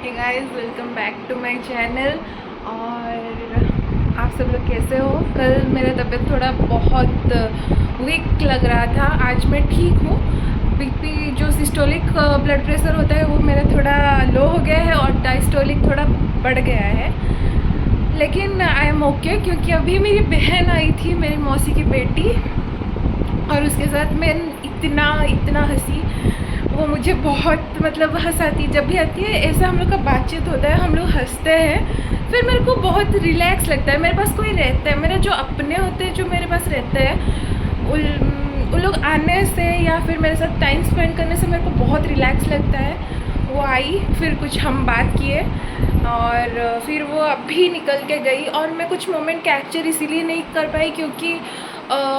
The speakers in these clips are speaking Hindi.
Hey guys, welcome back to my channel. और आप सब लोग कैसे हो? कल मेरा तबीयत थोड़ा बहुत वीक लग रहा था। आज मैं ठीक हूँ। बीपी जो सिस्टोलिक ब्लड प्रेशर होता है वो मेरा थोड़ा लो हो गया है और डायस्टोलिक थोड़ा बढ़ गया है, लेकिन आई एम ओके। क्योंकि अभी मेरी बहन आई थी, मेरी मौसी की बेटी, और उसके साथ मैं इतना इतना हंसी। वो मुझे बहुत मतलब हंसाती, जब भी आती है ऐसा हम लोग का बातचीत होता है, हम लोग हंसते हैं। फिर मेरे को बहुत रिलैक्स लगता है। मेरे पास कोई रहता है, मेरे जो अपने होते हैं जो मेरे पास रहते हैं, उन लोग आने से या फिर मेरे साथ टाइम स्पेंड करने से मेरे को बहुत रिलैक्स लगता है। वो आई, फिर कुछ हम बात किए और फिर वो अभी निकल के गई। और मैं कुछ मोमेंट कैप्चर इसीलिए नहीं कर पाई क्योंकि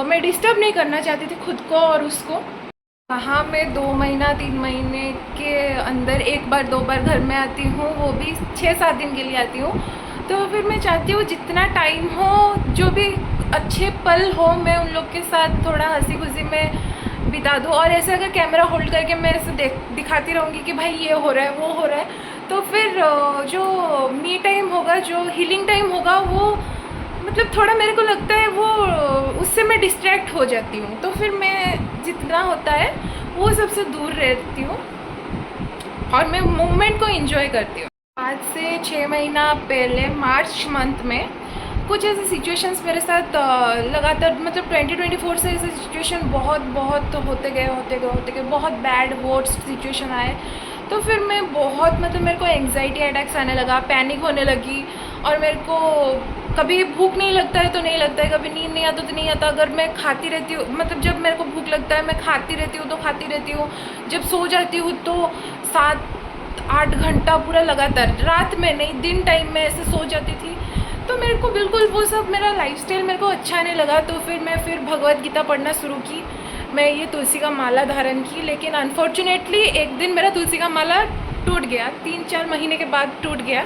मैं डिस्टर्ब नहीं करना चाहती थी खुद को और उसको। हाँ, मैं 2 महीना 3 महीने के अंदर एक बार 2 बार घर में आती हूँ, वो भी 6-7 दिन के लिए आती हूँ। तो फिर मैं चाहती हूँ जितना टाइम हो, जो भी अच्छे पल हो, मैं उन लोग के साथ थोड़ा हंसी खुशी में बिता दूँ। और ऐसे अगर कैमरा होल्ड करके मैं ऐसे दिखाती रहूँगी कि भाई ये हो रहा है वो हो रहा है, तो फिर जो मी टाइम होगा, जो हीलिंग टाइम होगा, वो मतलब थोड़ा मेरे को लगता है वो उससे मैं डिस्ट्रैक्ट हो जाती हूँ। तो फिर मैं जितना होता है वो सबसे दूर रहती हूँ और मैं मोमेंट को एंजॉय करती हूँ। आज से 6 महीना पहले मार्च मंथ में कुछ ऐसे सिचुएशंस मेरे साथ लगातार मतलब 2024 से ऐसे सिचुएशन बहुत बहुत होते गए बहुत बैड वर्स्ट सिचुएशन आए। तो फिर मैं बहुत मतलब मेरे को एंग्जाइटी अटैक्स आने लगा, पैनिक होने लगी। और मेरे को कभी भूख नहीं लगता है तो नहीं लगता है, कभी नींद नहीं आता तो नहीं आता। अगर मैं खाती रहती हूँ, मतलब जब मेरे को भूख लगता है मैं खाती रहती हूँ तो खाती रहती हूँ। जब सो जाती हूँ तो 7-8 घंटा पूरा लगातार, रात में नहीं दिन टाइम में ऐसे सो जाती थी। तो मेरे को बिल्कुल वो सब मेरा लाइफस्टाइल मेरे को अच्छा नहीं लगा। तो फिर मैं भगवत गीता पढ़ना शुरू की। मैं ये तुलसी का माला धारण की, लेकिन अनफॉर्चुनेटली एक दिन मेरा तुलसी का माला टूट गया, 3-4 महीने के बाद टूट गया।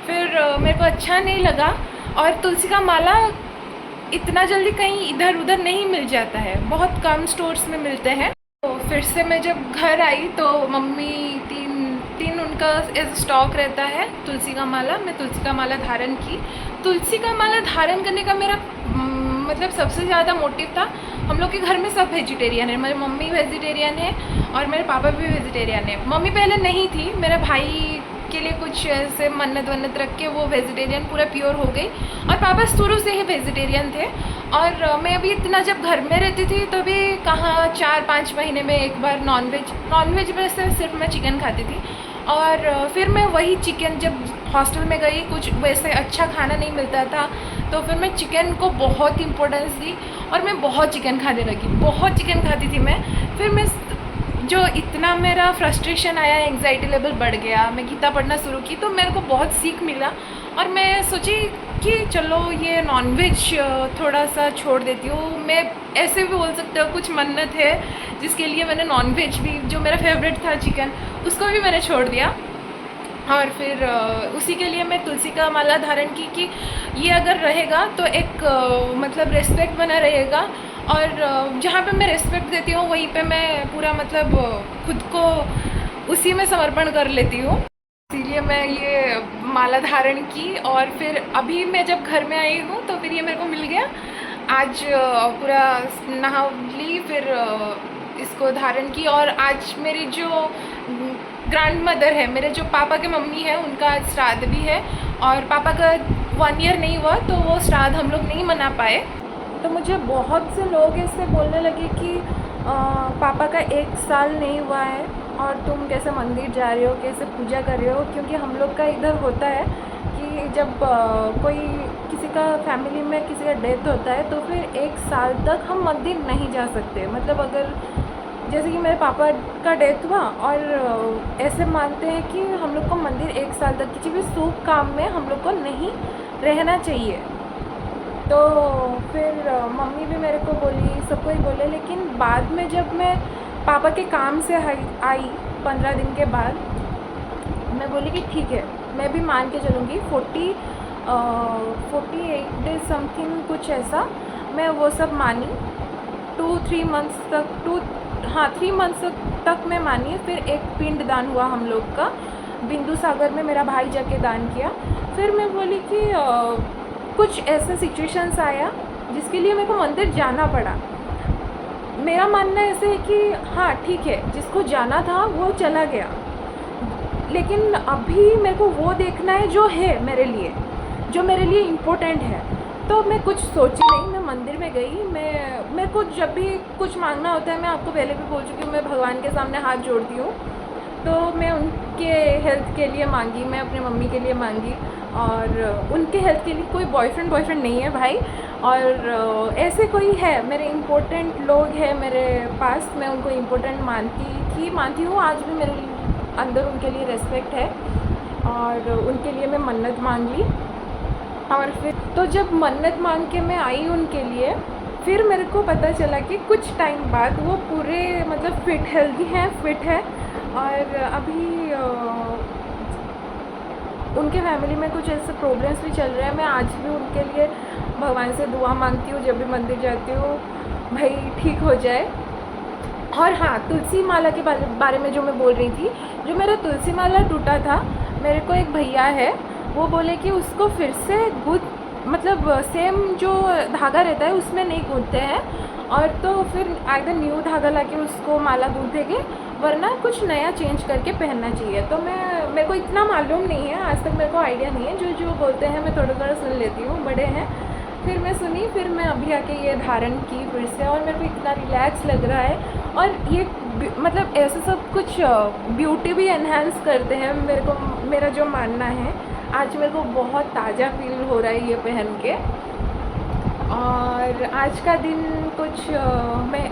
फिर मेरे को अच्छा नहीं लगा। और तुलसी का माला इतना जल्दी कहीं इधर उधर नहीं मिल जाता है, बहुत कम स्टोर्स में मिलते हैं। तो फिर से मैं जब घर आई तो मम्मी तीन तीन उनका स्टॉक रहता है तुलसी का माला। मैं तुलसी का माला धारण की। तुलसी का माला धारण करने का मेरा मतलब सबसे ज़्यादा मोटिव था, हम लोग के घर में सब वेजिटेरियन है। मेरी मम्मी वेजिटेरियन है और मेरे पापा भी वेजिटेरियन है। मम्मी पहले नहीं थी, मेरे भाई के लिए कुछ ऐसे मन्नत वन्नत रख के वो वेजिटेरियन पूरा प्योर हो गई। और पापा शुरू से ही वेजिटेरियन थे। और मैं अभी इतना जब घर में रहती थी तभी कहाँ 4-5 महीने में एक बार नॉनवेज में से सिर्फ मैं चिकन खाती थी। और फिर मैं वही चिकन, जब हॉस्टल में गई कुछ वैसे अच्छा खाना नहीं मिलता था, तो फिर मैं चिकन को बहुत इम्पोर्टेंस दी और मैं बहुत चिकन खाने लगी, बहुत चिकन खाती थी मैं। फिर मैं जो इतना मेरा फ्रस्ट्रेशन आया, एंग्जाइटी लेवल बढ़ गया, मैं गीता पढ़ना शुरू की तो मेरे को बहुत सीख मिला। और मैं सोची कि चलो ये नॉनवेज थोड़ा सा छोड़ देती हूँ। मैं ऐसे भी बोल सकते हो कुछ मन्नत है जिसके लिए मैंने नॉनवेज भी, जो मेरा फेवरेट था चिकन, उसको भी मैंने छोड़ दिया। और फिर उसी के लिए मैं तुलसी का माला धारण की कि ये अगर रहेगा तो एक मतलब रिस्पेक्ट बना रहेगा। और जहाँ पे मैं रिस्पेक्ट देती हूँ वहीं पे मैं पूरा मतलब खुद को उसी में समर्पण कर लेती हूँ। इसीलिए मैं ये माला धारण की। और फिर अभी मैं जब घर में आई हूँ तो फिर ये मेरे को मिल गया। आज पूरा नहा ली, फिर इसको धारण की। और आज मेरी जो ग्रैंड मदर है, मेरे जो पापा के मम्मी है, उनका आज श्राद्ध भी है। और पापा का 1 ईयर नहीं हुआ तो वो श्राद्ध हम लोग नहीं मना पाए। तो मुझे बहुत से लोग ऐसे बोलने लगे कि पापा का 1 साल नहीं हुआ है और तुम कैसे मंदिर जा रहे हो, कैसे पूजा कर रहे हो। क्योंकि हम लोग का इधर होता है कि जब कोई किसी का फैमिली में किसी का डेथ होता है तो फिर 1 साल तक हम मंदिर नहीं जा सकते। मतलब अगर जैसे कि मेरे पापा का डेथ हुआ और ऐसे मानते हैं कि हम लोग को मंदिर 1 साल तक किसी भी शुभ काम में हम लोग को नहीं रहना चाहिए। तो फिर मम्मी भी मेरे को बोली, सबको ही बोले। लेकिन बाद में जब मैं पापा के काम से आई 15 दिन के बाद, मैं बोली कि ठीक है, मैं भी मान के चलूँगी। 48 डेज समथिंग कुछ ऐसा मैं वो सब मानी। 3 मंथ्स तक 3 मंथ्स तक मैं मानी। फिर एक पिंड दान हुआ हम लोग का बिंदु सागर में मेरा भाई जाके दान किया। फिर मैं बोली कि कुछ ऐसा सिचुएशंस आया जिसके लिए मेरे को मंदिर जाना पड़ा। मेरा मानना ऐसे है कि हाँ ठीक है, जिसको जाना था वो चला गया, लेकिन अभी मेरे को वो देखना है जो है मेरे लिए, जो मेरे लिए इम्पोर्टेंट है। तो मैं कुछ सोची नहीं, मैं मंदिर में गई। मेरे को जब भी कुछ मांगना होता है, मैं आपको पहले भी बोल चुकी हूँ, मैं भगवान के सामने हाथ जोड़ती हूँ। तो मैं उनके हेल्थ के लिए मांगी, मैं अपनी मम्मी के लिए मांगी, और उनके हेल्थ के लिए कोई बॉयफ्रेंड नहीं है भाई, और ऐसे कोई है मेरे इम्पोर्टेंट लोग हैं मेरे पास, मैं उनको इम्पोर्टेंट मानती हूँ। आज भी मेरे अंदर उनके लिए रेस्पेक्ट है, और उनके लिए मैं मन्नत मांग ली। और फिर तो जब मन्नत मांग के मैं आई उनके लिए, फिर मेरे को पता चला कि कुछ टाइम बाद वो पूरे मतलब फिट है। और अभी उनके फैमिली में कुछ ऐसे प्रॉब्लम्स भी चल रहे हैं। मैं आज भी उनके लिए भगवान से दुआ मांगती हूँ, जब भी मंदिर जाती हूँ, भाई ठीक हो जाए। और हाँ, तुलसी माला के बारे में जो मैं बोल रही थी, जो मेरा तुलसी माला टूटा था, मेरे को एक भैया है, वो बोले कि उसको फिर से मतलब सेम जो धागा रहता है उसमें नहीं गूंथते हैं, और तो फिर आइदर न्यू धागा लाके उसको माला गूंथेंगे, वरना कुछ नया चेंज करके पहनना चाहिए। तो मेरे को इतना मालूम नहीं है, आज तक मेरे को आइडिया नहीं है। जो बोलते हैं मैं थोड़ा सुन लेती हूँ, बड़े हैं। फिर मैं सुनी, फिर मैं अभी आके ये धारण की फिर से, और मेरे को इतना रिलैक्स लग रहा है। और ये मतलब ऐसे सब कुछ ब्यूटी भी एनहांस करते हैं मेरा जो मानना है। आज मेरे को बहुत ताज़ा फील हो रहा है ये पहन के। और आज का दिन कुछ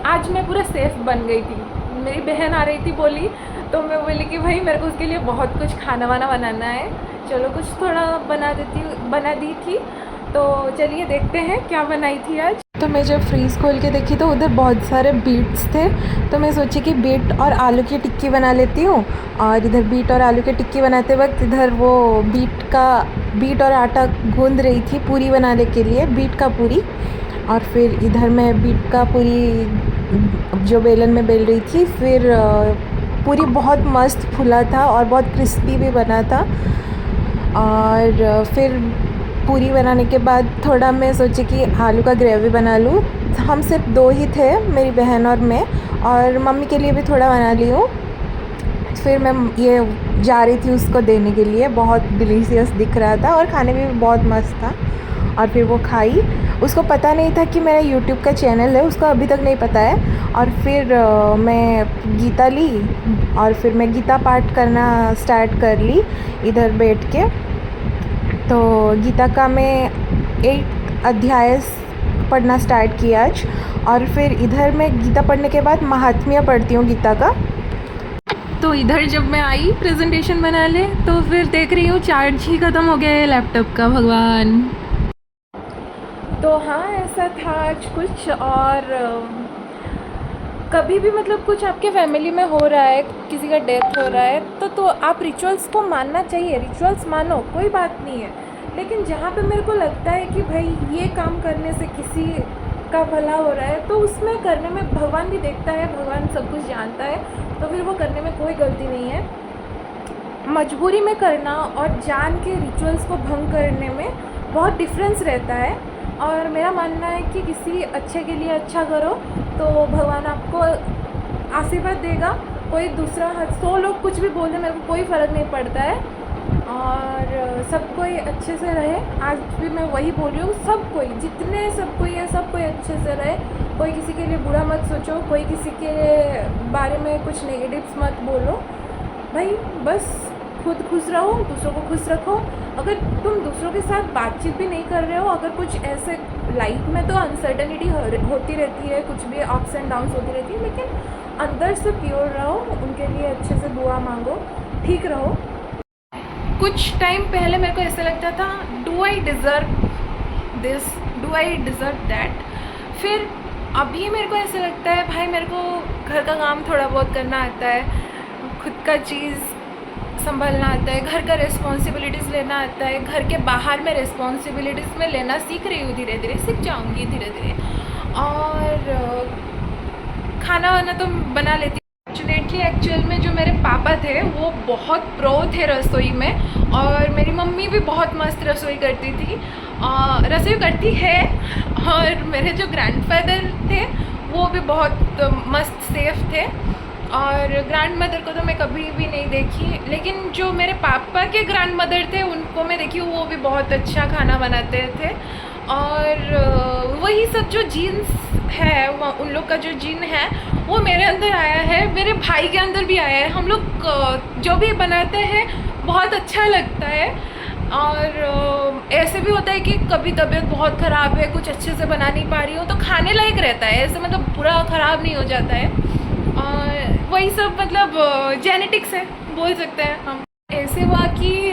आज मैं पूरा सेफ़ बन गई थी। मेरी बहन आ रही थी बोली, तो मैं बोली कि भाई मेरे को उसके लिए बहुत कुछ खाना वाना बनाना है, चलो कुछ थोड़ा बना दी थी। तो चलिए देखते हैं क्या बनाई थी आज। तो मैं जब फ्रीज़ खोल के देखी तो उधर बहुत सारे बीट्स थे, तो मैं सोची कि बीट और आलू की टिक्की बना लेती हूँ। और इधर बीट और आलू की टिक्की बनाते वक्त इधर वो बीट और आटा गूंद रही थी पूरी बनाने के लिए, बीट का पूरी। और फिर इधर मैं बीट का पूरी जो बेलन में बेल रही थी, फिर पूरी बहुत मस्त फूला था और बहुत क्रिस्पी भी बना था। और फिर पूरी बनाने के बाद थोड़ा मैं सोची कि आलू का ग्रेवी बना लूँ। हम सिर्फ 2 ही थे, मेरी बहन और मैं, और मम्मी के लिए भी थोड़ा बना ली हूँ। फिर मैं ये जा रही थी उसको देने के लिए, बहुत डिलीशियस दिख रहा था और खाने में भी बहुत मस्त था। और फिर वो खाई, उसको पता नहीं था कि मेरा यूट्यूब का चैनल है, उसको अभी तक नहीं पता है। और फिर मैं गीता ली, और फिर मैं गीता पाठ करना स्टार्ट कर ली इधर बैठ के। तो गीता का मैं 8 अध्याय पढ़ना स्टार्ट किया आज। और फिर इधर मैं गीता पढ़ने के बाद महात्म्य पढ़ती हूँ गीता का। तो इधर जब मैं आई प्रेजेंटेशन बना ले, तो फिर देख रही हूँ चार्ज ही ख़त्म हो गया है लैपटॉप का, भगवान। तो हाँ, ऐसा था आज कुछ। और कभी भी मतलब कुछ आपके फैमिली में हो रहा है, किसी का डेथ हो रहा है, तो आप रिचुअल्स को मानना चाहिए, रिचुअल्स मानो, कोई बात नहीं है। लेकिन जहाँ पे मेरे को लगता है कि भाई ये काम करने से किसी का भला हो रहा है, तो उसमें करने में भगवान भी देखता है, भगवान सब कुछ जानता है, तो फिर वो करने में कोई गलती नहीं है। मजबूरी में करना और जान के रिचुअल्स को भंग करने में बहुत डिफरेंस रहता है। और मेरा मानना है कि किसी अच्छे के लिए अच्छा करो तो भगवान आपको आशीर्वाद देगा। कोई दूसरा 100 लोग कुछ भी बोल दें, मेरे को कोई फ़र्क नहीं पड़ता है। और सब कोई अच्छे से रहे, आज भी मैं वही बोल रही हूँ, सब कोई है, सब कोई अच्छे से रहे। कोई किसी के लिए बुरा मत सोचो, कोई किसी के बारे में कुछ नेगेटिव्स मत बोलो भाई, बस खुद खुश रहो, दूसरों को खुश रखो। अगर तुम दूसरों के साथ बातचीत भी नहीं कर रहे हो, अगर कुछ ऐसे लाइफ में तो अनसर्टनिटी होती रहती है, कुछ भी अप्स एंड डाउन्स होती रहती है, लेकिन अंदर से प्योर रहो, उनके लिए अच्छे से दुआ मांगो, ठीक रहो। कुछ टाइम पहले मेरे को ऐसा लगता था, do I deserve this, do I deserve that. फिर अभी मेरे को ऐसा लगता है भाई मेरे को घर का काम थोड़ा बहुत करना आता है, खुद का चीज़ संभालना आता है, घर का रिस्पॉन्सिबिलिटीज़ लेना आता है, घर के बाहर में रिस्पॉन्सिबिलिटीज़ में लेना सीख रही हूँ, धीरे धीरे सीख जाऊँगी धीरे धीरे। और खाना वाना तो बना लेती हूँ। फॉर्चुनेटली एक्चुअल में जो मेरे पापा थे वो बहुत प्रो थे रसोई में, और मेरी मम्मी भी बहुत मस्त रसोई करती थी, रसोई करती है। और मेरे जो ग्रैंडफादर थे वो भी बहुत मस्त सेफ थे, और ग्रैंड मदर को तो मैं कभी भी नहीं देखी, लेकिन जो मेरे पापा के ग्रैंड मदर थे उनको मैं देखी, वो भी बहुत अच्छा खाना बनाते थे। और वही सब जो जीन्स है, उन लोग का जो जीन है वो मेरे अंदर आया है, मेरे भाई के अंदर भी आया है। हम लोग जो भी बनाते हैं बहुत अच्छा लगता है। और ऐसे भी होता है कि कभी तबीयत बहुत ख़राब है, कुछ अच्छे से बना नहीं पा रही हूँ, तो खाने लायक रहता है, ऐसे मतलब पूरा ख़राब नहीं हो जाता है। और वही सब मतलब जेनेटिक्स है बोल सकते हैं हम। ऐसे हुआ कि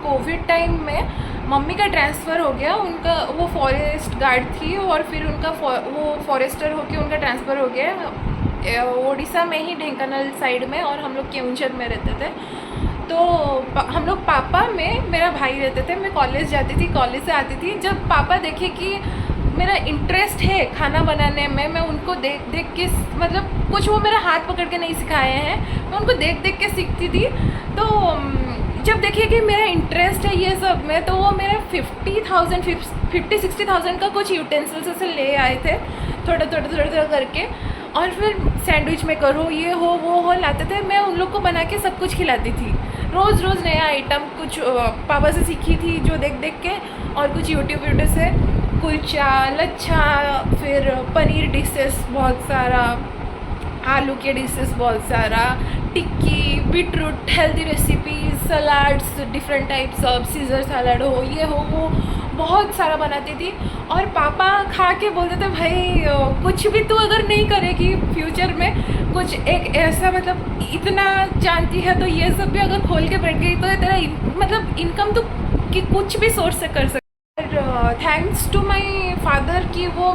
कोविड टाइम में मम्मी का ट्रांसफ़र हो गया, उनका वो फॉरेस्ट गार्ड थी, और फिर उनका वो फॉरेस्टर होके उनका ट्रांसफ़र हो गया उड़ीसा में ही, ढेंकानाल साइड में, और हम लोग केवंझर में रहते थे। तो हम लोग पापा में मेरा भाई रहते थे, मैं कॉलेज जाती थी, कॉलेज से आती थी, जब पापा देखे कि मेरा इंटरेस्ट है खाना बनाने में, मैं उनको देख देख के मतलब कुछ वो मेरा हाथ पकड़ के नहीं सिखाए हैं, मैं उनको देख देख के सीखती थी। तो जब देखिए कि मेरा इंटरेस्ट है ये सब में, तो वो मेरा 50,000 का कुछ यूटेंसिल्स से ले आए थे, थोड़ा करके, और फिर सैंडविच में करो, ये हो वो हो लाते थे। मैं उन लोग को बना के सब कुछ खिलाती थी, रोज़ रोज़ नया आइटम, कुछ पापा से सीखी थी जो देख देख के, और कुछ यूट्यूब से, कुलचा, लच्छा, फिर पनीर डिशेस बहुत सारा, आलू के डिशेस बहुत सारा, tikki, beetroot, healthy recipes, salads, different types of, Caesar salad हो, ये हो वो, बहुत सारा बनाती थी। और पापा खा के बोलते थे, भाई कुछ भी तू अगर नहीं करेगी फ्यूचर में, कुछ एक ऐसा मतलब इतना जानती है, तो ये सब भी अगर खोल के बैठ गई तो तेरा मतलब इनकम तो कि कुछ भी सोर्स से कर सकती। थैंक्स टू माई फादर कि वो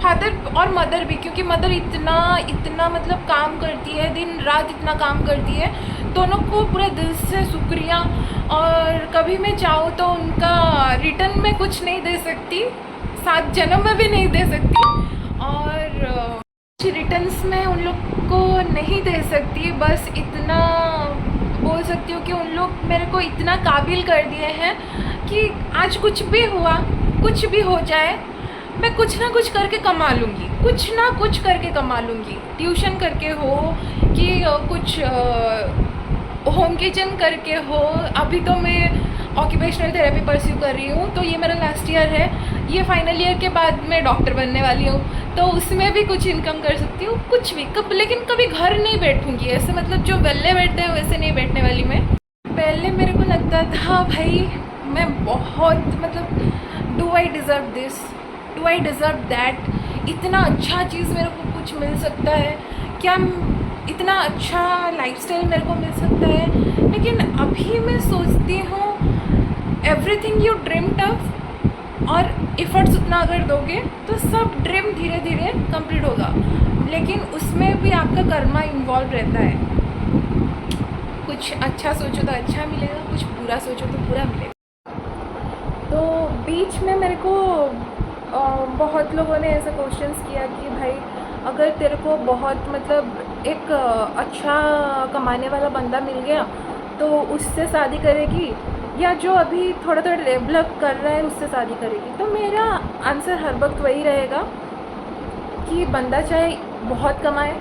फादर और मदर भी, क्योंकि मदर इतना मतलब काम करती है, दिन रात इतना काम करती है, दोनों को पूरे दिल से शुक्रिया। और कभी मैं चाहूँ तो उनका रिटर्न में कुछ नहीं दे सकती, 7 जन्म में भी नहीं दे सकती, और रिटर्न्स में उन लोग को नहीं दे सकती, बस इतना बोल सकती हूँ कि उन लोग मेरे को इतना काबिल कर दिए हैं कि आज कुछ भी हुआ, कुछ भी हो जाए, मैं कुछ ना कुछ करके कमा लूँगी, कुछ ना कुछ करके कमा लूँगी। ट्यूशन करके हो कि कुछ होम किचन करके हो। अभी तो मैं ऑक्यूपेशनल थेरेपी परस्यू कर रही हूँ, तो ये मेरा लास्ट ईयर है, ये फाइनल ईयर के बाद मैं डॉक्टर बनने वाली हूँ, तो उसमें भी कुछ इनकम कर सकती हूँ, कुछ भी लेकिन कभी घर नहीं बैठूँगी, ऐसे मतलब जो वेले बैठते हैं वैसे नहीं बैठने वाली मैं। पहले मेरे को लगता था भाई मैं बहुत मतलब do I deserve this, do I deserve that, इतना अच्छा चीज़ मेरे को कुछ मिल सकता है क्या, इतना अच्छा लाइफस्टाइल मेरे को मिल सकता है। लेकिन अभी मैं सोचती हूँ एवरीथिंग यू ड्रीम्ड ऑफ, और एफर्ट्स उतना अगर दोगे तो सब ड्रीम धीरे धीरे कंप्लीट होगा, लेकिन उसमें भी आपका कर्मा इन्वॉल्व रहता है। कुछ अच्छा सोचो तो अच्छा मिलेगा, कुछ बुरा सोचो तो बुरा मिलेगा। तो बीच में मेरे को बहुत लोगों ने ऐसे क्वेश्चंस किया कि भाई अगर तेरे को बहुत मतलब एक अच्छा कमाने वाला बंदा मिल गया तो उससे शादी करेगी, या जो अभी थोड़ा थोड़ा डेवलप कर रहा है उससे शादी करेगी। तो मेरा आंसर हर वक्त वही रहेगा कि बंदा चाहे बहुत कमाए,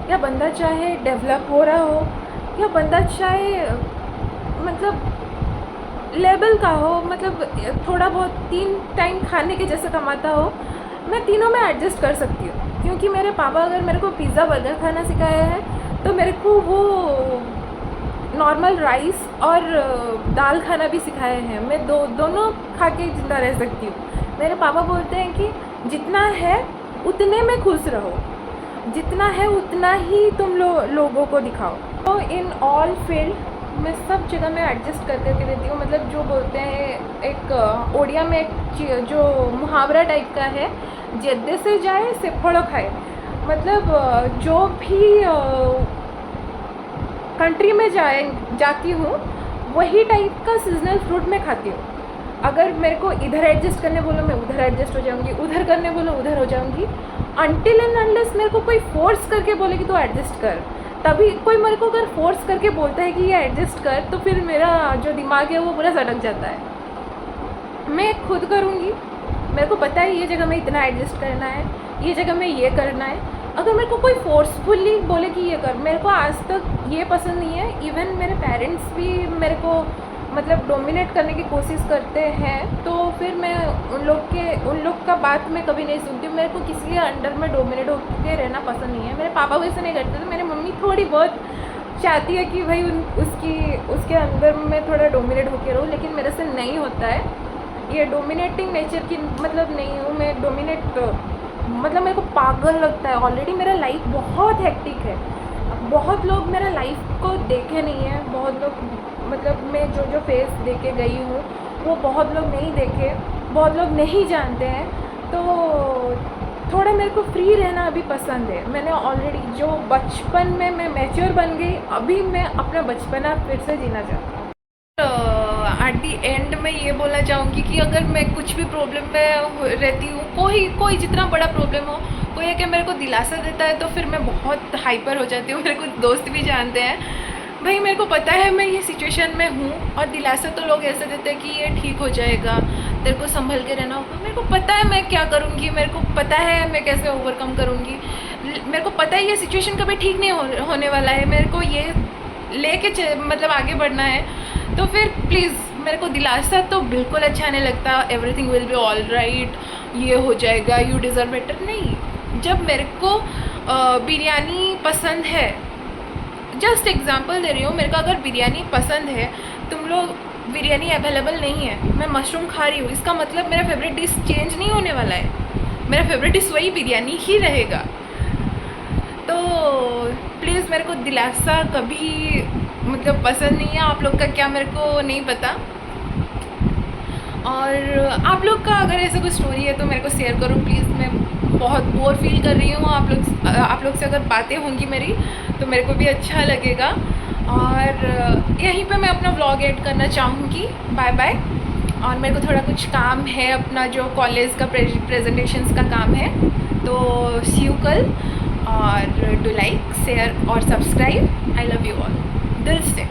या बंदा चाहे डेवलप हो रहा हो, या बंदा चाहे मतलब लेवल का हो, मतलब थोड़ा बहुत 3 टाइम खाने के जैसे कमाता हो, मैं तीनों में एडजस्ट कर सकती हूँ। क्योंकि मेरे पापा अगर मेरे को पिज़्ज़ा बर्गर खाना सिखाया है, तो मेरे को वो नॉर्मल राइस और दाल खाना भी सिखाए हैं। मैं दोनों खा के ज़िंदा रह सकती हूँ। मेरे पापा बोलते हैं कि जितना है उतने में खुश रहो, जितना है उतना ही तुम लोगों को दिखाओ। तो इन ऑल फील्ड मैं सब जगह में एडजस्ट कर करके रहती हूँ। मतलब जो बोलते हैं एक ओडिया में एक जो मुहावरा टाइप का है, जद्दे से जाए से फड़ो खाए। मतलब जो भी कंट्री में जाती हूँ वही टाइप का सीजनल फ्रूट मैं खाती हूँ। अगर मेरे को इधर एडजस्ट करने बोलो मैं उधर एडजस्ट हो जाऊँगी, उधर करने बोलो उधर हो जाऊँगी, अनटिल एंड अनलेस मेरे को कोई फोर्स करके बोले कि तो एडजस्ट कर। तभी कोई मेरे को अगर फोर्स करके बोलता है कि ये एडजस्ट कर, तो फिर मेरा जो दिमाग है वो पूरा सटक जाता है। मैं खुद करूँगी, मेरे को पता है ये जगह में इतना एडजस्ट करना है, ये जगह में ये करना है। अगर मेरे को कोई फोर्सफुली बोले कि ये कर, मेरे को आज तक ये पसंद नहीं है। इवन मेरे पेरेंट्स भी मेरे को मतलब डोमिनेट करने की कोशिश करते हैं, तो फिर मैं उन लोग का बात मैं कभी नहीं सुनती हूँ। मेरे को किसी के अंडर में डोमिनेट होकर रहना पसंद नहीं है। मेरे पापा वैसे नहीं करते, तो मेरी मम्मी थोड़ी बहुत चाहती है कि भाई उसके अंदर मैं थोड़ा डोमिनेट होकर रहूँ, लेकिन मेरे से नहीं होता है। ये डोमिनेटिंग नेचर की मतलब नहीं हूँ मैं। डोमिनेट मतलब मेरे को पागल लगता है। ऑलरेडी मेरा लाइफ बहुत हेक्टिक है। बहुत लोग मेरा लाइफ को देखे नहीं है, बहुत लोग मतलब मैं जो फेस देके गई हूँ वो बहुत लोग नहीं देखे, बहुत लोग नहीं जानते हैं। तो थोड़ा मेरे को फ्री रहना अभी पसंद है। मैंने ऑलरेडी जो बचपन में मैं मैच्योर बन गई, अभी मैं अपना बचपना फिर से जीना चाहती हूँ। एट दी एंड मैं ये बोलना चाहूँगी कि अगर मैं कुछ भी प्रॉब्लम में रहती हूँ, कोई जितना बड़ा प्रॉब्लम हो, कोई है कि मेरे को दिलासा देता है, तो फिर मैं बहुत हाइपर हो जाती हूँ। मेरे कुछ दोस्त भी जानते हैं, भाई मेरे को पता है मैं ये सिचुएशन में हूँ, और दिलासा तो लोग ऐसे देते हैं कि ये ठीक हो जाएगा, तेरे को संभल के रहना होगा। मेरे को पता है मैं क्या करूँगी, मेरे को पता है मैं कैसे ओवरकम करूँगी। मेरे को पता है ये सिचुएशन कभी ठीक नहीं होने वाला है, मेरे को ये लेके मतलब आगे बढ़ना है। तो फिर प्लीज़ मेरे को दिलासा तो बिल्कुल अच्छा नहीं लगता। Everything will be all right, ये हो जाएगा, यू डिज़र्व बेटर। नहीं, जब मेरे को बिरयानी पसंद है, जस्ट एग्जांपल दे रही हूँ, मेरे को अगर बिरयानी पसंद है, तुम लोग बिरयानी अवेलेबल नहीं है, मैं मशरूम खा रही हूँ, इसका मतलब मेरा फेवरेट डिश चेंज नहीं होने वाला है। मेरा फेवरेट डिश वही बिरयानी ही रहेगा। तो प्लीज़ मेरे को दिलासा कभी मतलब पसंद नहीं है। आप लोग का क्या मेरे को नहीं पता, और आप लोग का अगर ऐसा कोई स्टोरी है तो मेरे को शेयर करो प्लीज़। मैं बहुत बोर फील कर रही हूँ। आप लोग से अगर बातें होंगी मेरी तो मेरे को भी अच्छा लगेगा। और यहीं पे मैं अपना व्लॉग एड करना चाहूँगी। Bye bye. और मेरे को थोड़ा कुछ काम है, अपना जो कॉलेज का प्रेजेंटेशंस का काम है, तो सी यू कल। और डू लाइक, शेयर और subscribe. I love you all दिल से।